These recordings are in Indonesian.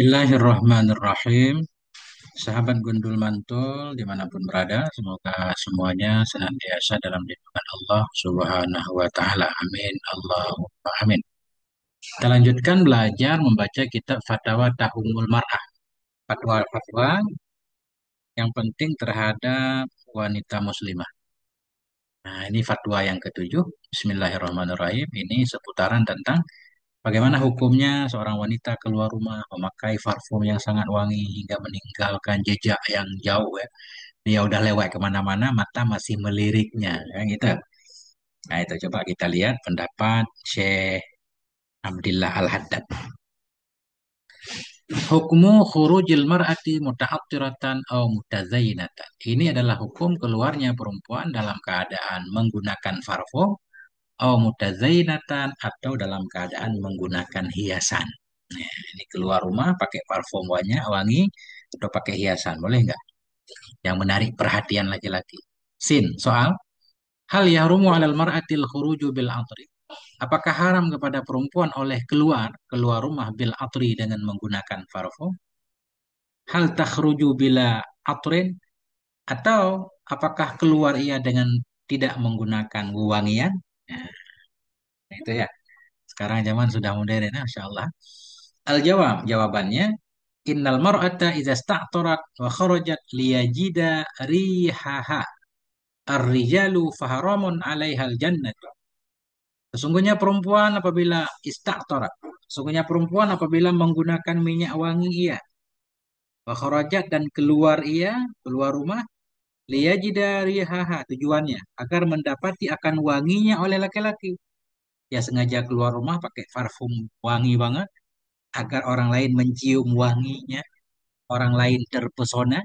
Bismillahirrahmanirrahim. Sahabat Gundul Mantul dimanapun berada, semoga semuanya senantiasa dalam lindungan Allah Subhanahu wa Ta'ala. Amin. Allahumma amin. Kita lanjutkan belajar membaca kitab Fatwa Tahumul Mar'ah. Fatwa-fatwa yang penting terhadap wanita muslimah. Nah, ini fatwa yang ketujuh. Bismillahirrahmanirrahim. Ini seputaran tentang bagaimana hukumnya seorang wanita keluar rumah memakai parfum yang sangat wangi hingga meninggalkan jejak yang jauh ya. Dia udah lewat kemana-mana, mata masih meliriknya, kan gitu. Nah itu coba kita lihat pendapat Syekh Abdillah Al-Haddad. Hukmu khurujil mar'ati mutahattiratan atau mutazayyinatan. Ini adalah hukum keluarnya perempuan dalam keadaan menggunakan parfum atau mutazayyinatan atau dalam keadaan menggunakan hiasan. Nah, ini keluar rumah pakai parfum banyak wangi atau pakai hiasan, boleh nggak? Yang menarik perhatian laki-laki. Sin, soal hal yahrumu 'alal mar'atil khuruju bil atri. Apakah haram kepada perempuan oleh keluar rumah bil atri dengan menggunakan parfum? Hal takhruju bila atrin atau apakah keluar ia dengan tidak menggunakan wewangian? Nah, itu ya. Sekarang zaman sudah modern, Masya Allah. Al-jawab, jawabannya, innal mar'ata idza sta'tarat wa kharajat liyajida rihaha ar-rijalu faharamun 'alaihal jannah. Sesungguhnya perempuan apabila ista'tarat, sesungguhnya perempuan apabila menggunakan minyak wangi ia, wa kharajat dan keluar ia, keluar rumah, liyajida rihaha tujuannya agar mendapati akan wanginya oleh laki-laki. Ya sengaja keluar rumah pakai parfum wangi banget agar orang lain mencium wanginya, orang lain terpesona.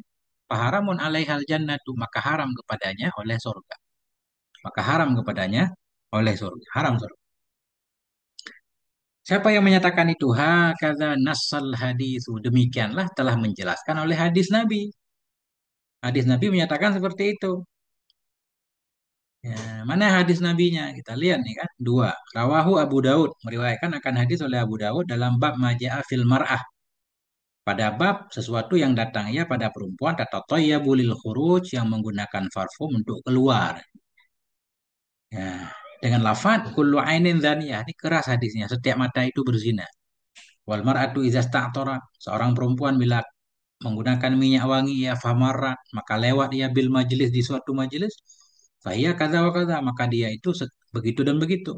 Faharamun alaihal jannatu maka haram kepadanya oleh surga. Maka haram kepadanya oleh surga. Haram surga. Siapa yang menyatakan itu? Hakadha nassal hadithu. Demikianlah telah menjelaskan oleh hadis Nabi. Hadis Nabi menyatakan seperti itu. Ya, mana hadis Nabinya? Kita lihat nih kan. Dua. Rawahu Abu Daud. Meriwayatkan akan hadis oleh Abu Daud dalam bab maja'a fil mar'ah. Pada bab sesuatu yang datang ya pada perempuan tatatoyyabu lil khuruj yang menggunakan parfum untuk keluar. Ya, dengan lafaz kullu ainin dzaniyah. Ini keras hadisnya. Setiap mata itu berzina. Wal mar'atu idza sta'tarat. Seorang perempuan bila menggunakan minyak wangi ya famarat maka lewat ia bil majlis di suatu majlis saya kata wa kata maka dia itu begitu dan begitu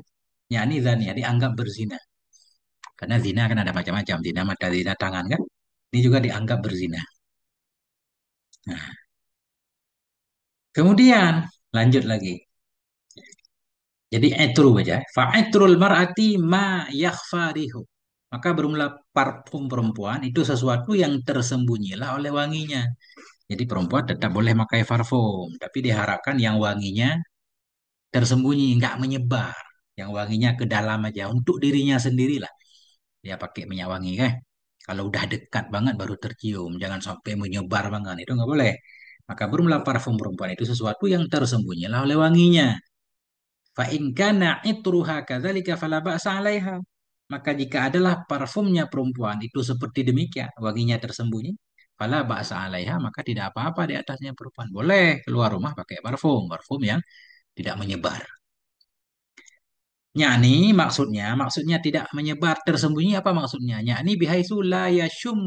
yakni zania dianggap berzina karena zina kan ada macam-macam zina mata zina tangan kan ini juga dianggap berzina. Nah, kemudian lanjut lagi jadi etru aja fa'etrul mar'ati ma yakhfa rihu maka bermula parfum perempuan itu sesuatu yang tersembunyilah oleh wanginya. Jadi perempuan tetap boleh pakai parfum, tapi diharapkan yang wanginya tersembunyi, nggak menyebar. Yang wanginya ke dalam aja untuk dirinya sendiri lah. Dia pakai minyak wangi kan. Kalau udah dekat banget baru tercium, jangan sampai menyebar banget. Itu nggak boleh. Maka bermula parfum perempuan itu sesuatu yang tersembunyi lah oleh wanginya. Fa in kana itruha kadzalika fala ba'sa 'alaiha. Maka jika adalah parfumnya perempuan itu seperti demikian, wanginya tersembunyi, fala ba'sa 'alaiha, maka tidak apa-apa di atasnya perempuan. Boleh keluar rumah pakai parfum, parfum yang tidak menyebar. Yakni maksudnya tidak menyebar tersembunyi apa maksudnya? Yakni bihaisu la yashum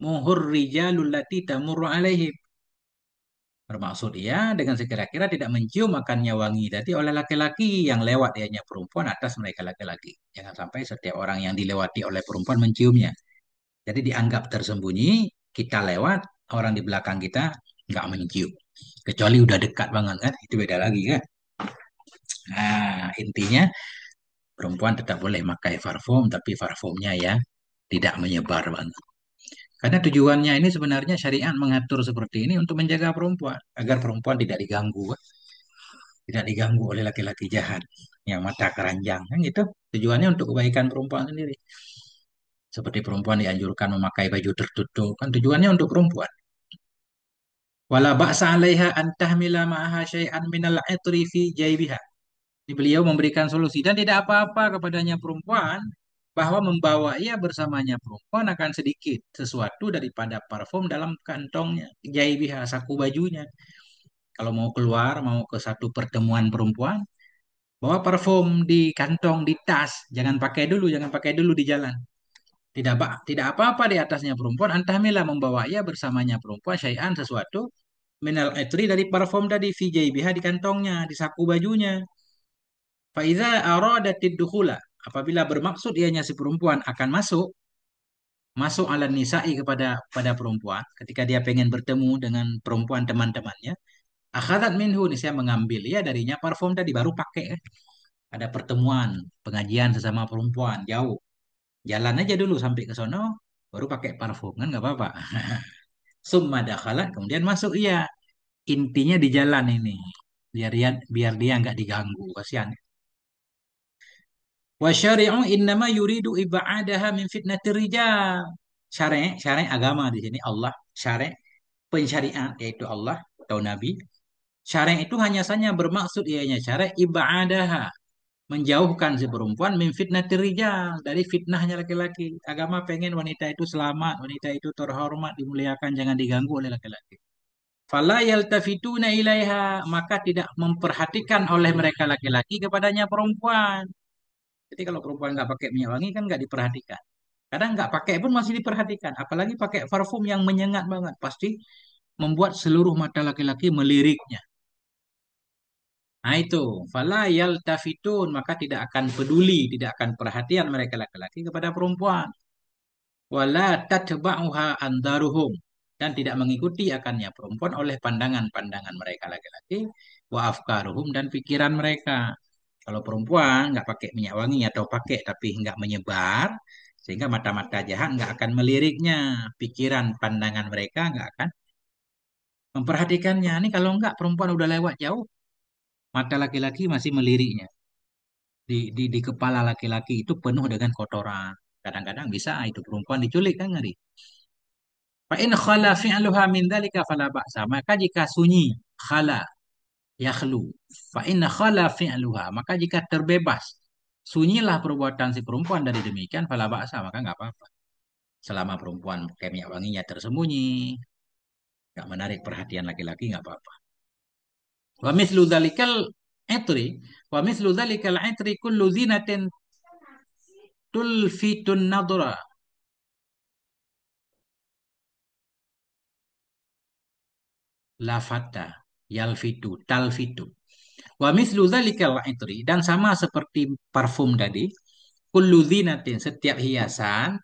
muhur rijalul lati tamurru alaihim. Bermaksud ia dengan sekira-kira tidak mencium makannya wangi tadi oleh laki-laki yang lewat dianya perempuan atas mereka laki-laki. Jangan sampai setiap orang yang dilewati oleh perempuan menciumnya. Jadi dianggap tersembunyi, kita lewat, orang di belakang kita nggak mencium. Kecuali udah dekat banget kan, itu beda lagi kan. Nah, intinya perempuan tetap boleh pakai parfum, tapi parfumnya ya tidak menyebar banget. Karena tujuannya ini sebenarnya syariat mengatur seperti ini untuk menjaga perempuan, agar perempuan tidak diganggu, tidak diganggu oleh laki-laki jahat yang mata keranjang, kan gitu. Tujuannya untuk kebaikan perempuan sendiri. Seperti perempuan dianjurkan memakai baju tertutup, kan tujuannya untuk perempuan. Wala ba'sa 'alaiha an tahmila ma'aha syai'an minal 'itri fi jaybiha. Ini beliau memberikan solusi dan tidak apa-apa kepadanya perempuan bahwa membawa ia bersamanya perempuan akan sedikit sesuatu daripada parfum dalam kantongnya, jaibiha, saku bajunya. Kalau mau keluar, mau ke satu pertemuan perempuan, bawa parfum di kantong, di tas, jangan pakai dulu di jalan. Tidak apa-apa di atasnya perempuan, antahmilah membawa ia bersamanya perempuan syai'an sesuatu minal etri dari parfum tadi fi jaibiha di kantongnya, di saku bajunya. Faiza aradatid dukhula, apabila bermaksud ianya si perempuan akan masuk, masuk ala nisa'i pada perempuan ketika dia pengen bertemu dengan perempuan teman-temannya, akhadat minhu, nih saya mengambil ya darinya parfum tadi baru pakai. Ada pertemuan pengajian sesama perempuan jauh, jalan aja dulu sampai ke sono baru pakai parfum kan nggak apa-apa. Summa dakhala, kemudian masuk iya, intinya di jalan ini biar dia nggak diganggu, kasihan. Wa syari'u innama yuridu ibadaha min fitnatir rijal. Syari' agama di sini Allah, syari' pensyariat yaitu Allah atau Nabi. Syari' itu hanya saja bermaksud ianya syari' ibadaha, menjauhkan si perempuan min fitnatir rijal, dari fitnahnya laki-laki. Agama pengen wanita itu selamat, wanita itu terhormat, dimuliakan, jangan diganggu oleh laki-laki. Fala yaltafituna ilaiha, maka tidak memperhatikan oleh mereka laki-laki kepadanya perempuan. Jadi kalau perempuan nggak pakai minyak wangi kan nggak diperhatikan. Kadang nggak pakai pun masih diperhatikan. Apalagi pakai parfum yang menyengat banget, pasti membuat seluruh mata laki-laki meliriknya. Nah itu, fala yaltafitun, maka tidak akan peduli, tidak akan perhatian mereka laki-laki kepada perempuan. Wala tatba'uha andaruhum, dan tidak mengikuti akannya perempuan oleh pandangan-pandangan mereka laki-laki, wa afkaruhum, dan pikiran mereka. Kalau perempuan nggak pakai minyak wangi atau pakai tapi nggak menyebar, sehingga mata-mata jahat nggak akan meliriknya, pikiran pandangan mereka nggak akan memperhatikannya. Ini kalau nggak perempuan udah lewat jauh, mata laki-laki masih meliriknya. Di kepala laki-laki itu penuh dengan kotoran. Kadang-kadang bisa itu perempuan diculik kan ngeri. Fa in khala fi'luha min dzalika fala ba'sa. Maka jika sunyi, khala, yakhlu. Fa in khala fi'luha, maka jika terbebas, sunyilah perbuatan si perempuan dari demikian, fala ba'sa, maka nggak apa-apa. Selama perempuan pakai minyak wanginya tersembunyi, nggak menarik perhatian laki-laki, nggak apa-apa. Wa mislu dzalikal itri, wa mislu dzalikal itri kullu zinatin tulfitun nadra. Lafata, yalfitu, talfitu. Wa mislu dzalikal itri, dan sama seperti parfum tadi, kullu zinatin, setiap hiasan,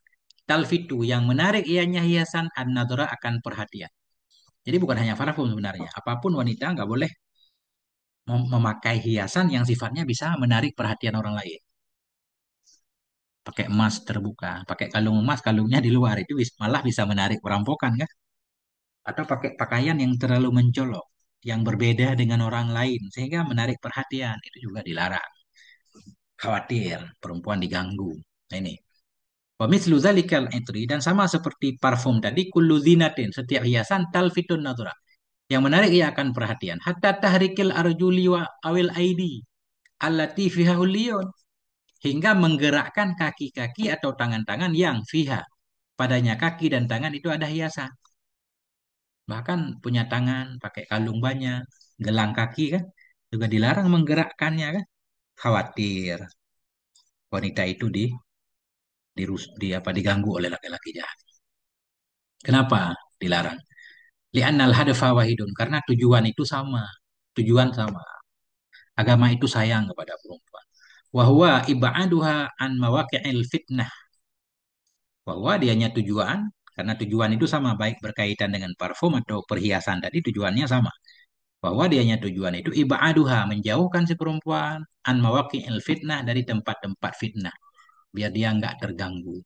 talfitu, yang menarik ianya hiasan, an-nadra, akan perhatian. Jadi bukan hanya parfum sebenarnya. Apapun wanita nggak boleh memakai hiasan yang sifatnya bisa menarik perhatian orang lain. Pakai emas terbuka, pakai kalung emas, kalungnya di luar, itu malah bisa menarik perampokan kan? Atau pakai pakaian yang terlalu mencolok, yang berbeda dengan orang lain, sehingga menarik perhatian, itu juga dilarang. Khawatir perempuan diganggu. Nah, ini. Wa mithlu dzalikal itri, dan sama seperti parfum tadi, kullu zinatin, setiap hiasan, talfitun nadra, yang menarik ia akan perhatian. Hatta tahrikil arjuli wa awil aidi allati fiha huliyun, hingga menggerakkan kaki-kaki atau tangan-tangan yang fiha, padanya kaki dan tangan itu ada hiasan. Bahkan punya tangan pakai kalung banyak, gelang kaki kan juga dilarang menggerakkannya kan. Khawatir wanita itu di apa diganggu oleh laki-laki jahat. Kenapa dilarang? Li'annal hadafa wahidun, karena tujuan itu sama. Tujuan sama. Agama itu sayang kepada perempuan. Wahwa iba'aduha an mawaqi'il fitnah, bahwa dianya tujuan, karena tujuan itu sama, baik berkaitan dengan parfum atau perhiasan tadi tujuannya sama, bahwa dianya tujuan itu ibaaduha, menjauhkan si perempuan, an mawaqi'il fitnah, dari tempat-tempat fitnah, biar dia nggak terganggu.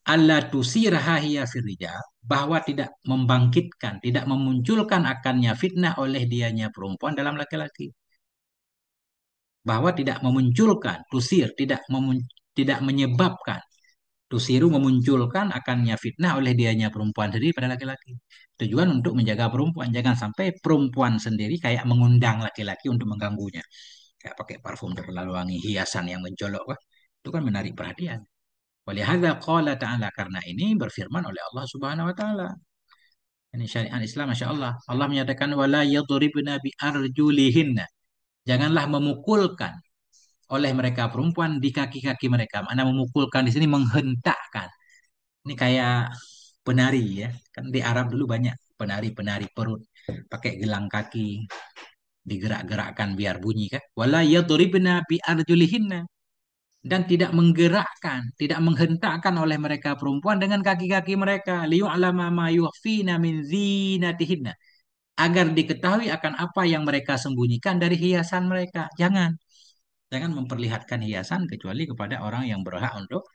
Alla tusiraha hiya firrijal, bahwa tidak membangkitkan, tidak memunculkan akannya fitnah oleh dianya perempuan dalam laki-laki, bahwa tidak memunculkan, tusir, tidak menyebabkan, tusiru, memunculkan akannya fitnah oleh dianya perempuan sendiri pada laki-laki. Tujuan untuk menjaga perempuan. Jangan sampai perempuan sendiri kayak mengundang laki-laki untuk mengganggunya. Kayak pakai parfum terlalu wangi, hiasan yang mencolok. Wah. Itu kan menarik perhatian. Walihada qala ta'ala, karena ini berfirman oleh Allah Subhanahu wa taala. Ini syariat Islam, Masya Allah. Allah menyatakan wala yadribna bi arjulihinna. Janganlah memukulkan oleh mereka perempuan di kaki-kaki mereka. Mana memukulkan di sini menghentakkan. Ini kayak penari ya. Kan di Arab dulu banyak penari-penari perut pakai gelang kaki, digerak-gerakkan biar bunyi kan. Wala yadribna bi arjulihinna, dan tidak menggerakkan, tidak menghentakkan oleh mereka perempuan dengan kaki-kaki mereka. Liyu'lama ma yukhfina min zinatihinna, agar diketahui akan apa yang mereka sembunyikan dari hiasan mereka. Jangan memperlihatkan hiasan kecuali kepada orang yang berhak untuk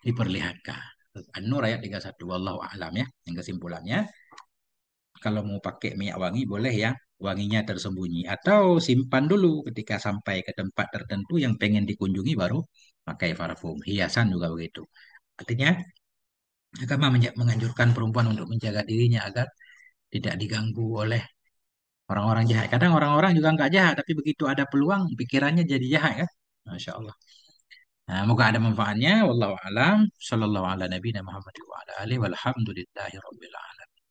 diperlihatkan. An-Nur ayat 31. Wallahu a'lam ya. Yang kesimpulannya, kalau mau pakai minyak wangi boleh yang wanginya tersembunyi, atau simpan dulu ketika sampai ke tempat tertentu yang pengen dikunjungi baru pakai parfum. Hiasan juga begitu. Artinya agama menganjurkan perempuan untuk menjaga dirinya agar tidak diganggu oleh orang-orang jahat. Kadang orang-orang juga nggak jahat, tapi begitu ada peluang pikirannya jadi jahat kan. Masya Allah. Nah, moga ada manfaatnya. Wallahu a'lam. Sallallahu ala nabiyina Muhammad wa ala alihi walhamdulillahi rabbil alamin.